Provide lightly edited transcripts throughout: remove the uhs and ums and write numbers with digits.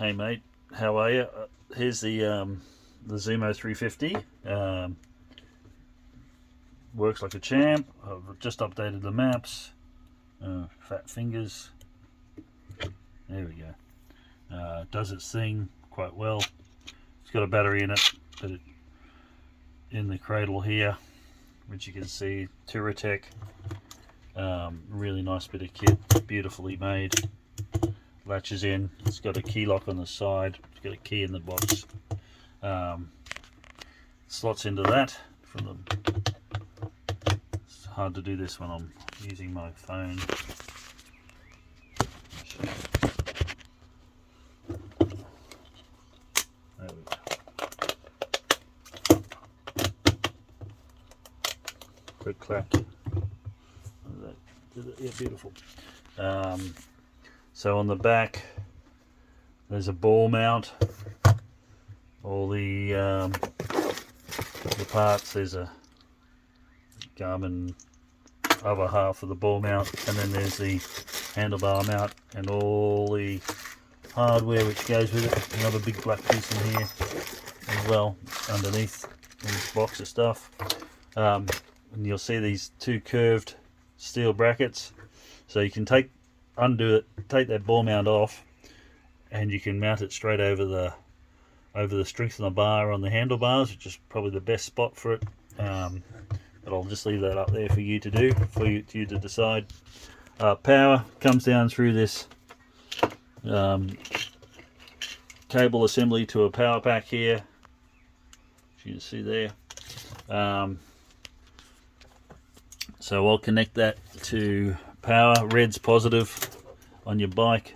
Hey mate, how are you? Here's the Zumo 350. Works like a champ. I've just updated the maps. Fat fingers. There we go. Does its thing quite well. It's got a battery in it, but in the cradle here, which you can see, Touratech. Really nice bit of kit, beautifully made. Latches in. It's got a key lock on the side. It's got a key in the box. Slots into that. It's hard to do this when I'm using my phone. There we go. Quick clack. Yeah, beautiful. So on the back there's a ball mount. All the parts, there's a Garmin other half of the ball mount, and then there's the handlebar mount and all the hardware which goes with it. Another big black piece in here as well underneath this box of stuff. And you'll see these two curved steel brackets, so you can undo it, take that ball mount off, and you can mount it straight over the strength of the bar on the handlebars, which is probably the best spot for it. But I'll just leave that up there for you to do, for you to decide. Power comes down through this cable assembly to a power pack here, as you can see there. So I'll connect that to power. Red's positive on your bike.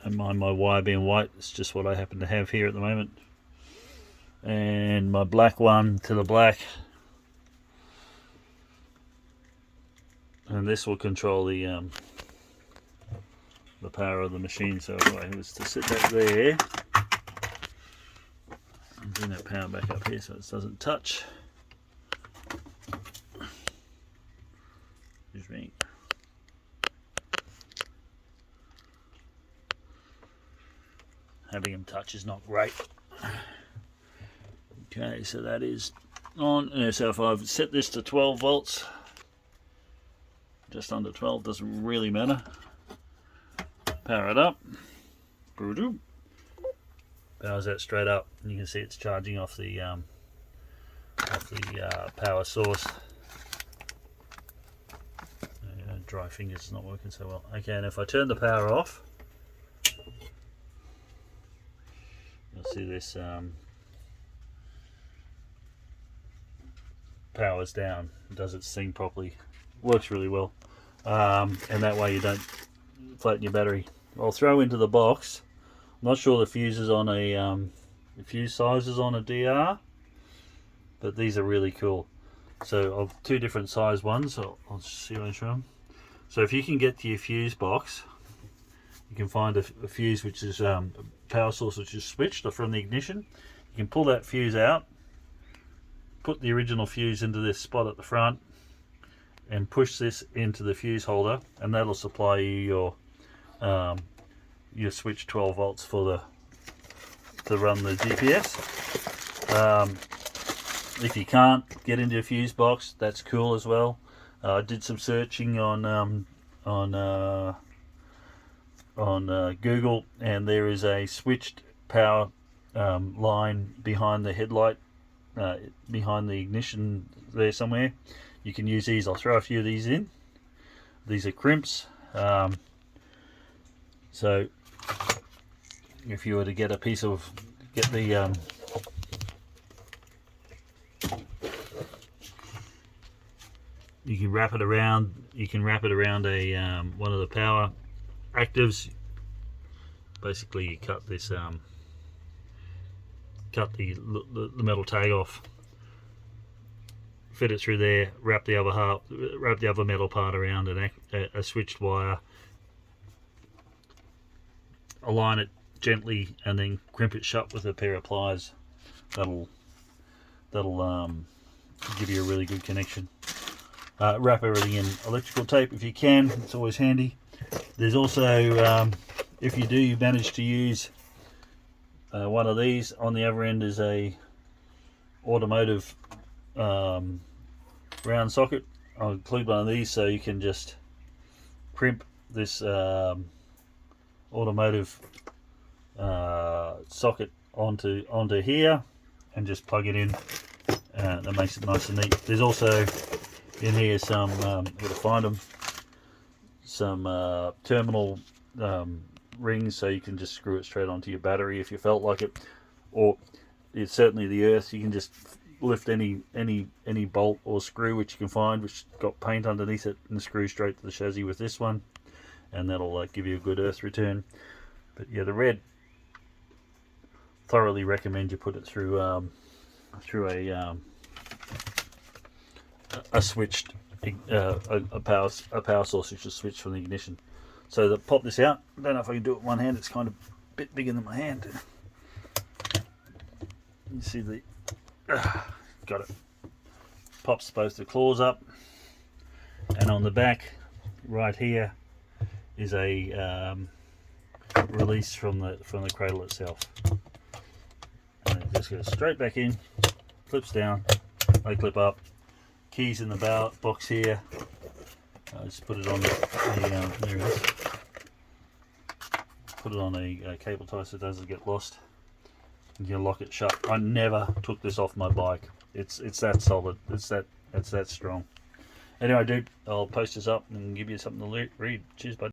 Don't mind my wire being white, it's just what I happen to have here at the moment. And my black one to the black. And this will control the power of the machine. So if I was to sit that there, and bring that power back up here so it doesn't touch. Excuse me. Having them touch is not great. Okay, so that is on. So if I've set this to 12 volts, just under 12, doesn't really matter. Power it up. Powers that straight up, and you can see it's charging off the power source. Dry fingers is not working so well. Okay, and if I turn the power off, you'll see this powers down, does its thing properly, works really well, and that way you don't flatten your battery. I'll throw into the box. I'm not sure the fuse is on the fuse size is on a DR, but these are really cool. So I've two different size ones. So I'll see you later on. So if you can get to your fuse box, you can find a fuse which is a power source which is switched or from the ignition. You can pull that fuse out, put the original fuse into this spot at the front, and push this into the fuse holder, and that'll supply you your switch 12 volts for to run the GPS. If you can't get into a fuse box, that's cool as well. I did some searching on Google, and there is a switched power line behind the headlight, behind the ignition there somewhere. You can use these. I'll throw a few of these in. These are crimps. So if you were to get the you can wrap it around. You can wrap it around a one of the power actives. Basically, you cut this, cut the metal tag off, fit it through there, wrap the other metal part around a switched wire, align it gently, and then crimp it shut with a pair of pliers. That'll give you a really good connection. Wrap everything in electrical tape if you can, it's always handy. There's also if you do manage to use one of these, on the other end is a automotive round socket. I'll include one of these so you can just crimp this automotive socket onto here and just plug it in. That makes it nice and neat. There's also in here some, I'm going to find them, some terminal rings, so you can just screw it straight onto your battery if you felt like it, or it's certainly the earth. You can just lift any bolt or screw which you can find which got paint underneath it and screw straight to the chassis with this one, and that'll give you a good earth return. But yeah, the red, thoroughly recommend you put it through a switched a power source, which is switched from the ignition. So pop this out. I don't know if I can do it with one hand. It's kind of a bit bigger than my hand. You see the got it. Pops both the claws up, and on the back right here is a release from the cradle itself. And it just goes straight back in, clips down, they clip up. Keys in the box here. I just put it on there it is. Put it on a cable tie so it doesn't get lost. You can lock it shut. I never took this off my bike. It's that solid. It's that strong. Anyway, dude, I'll post this up and give you something to read. Cheers, bud.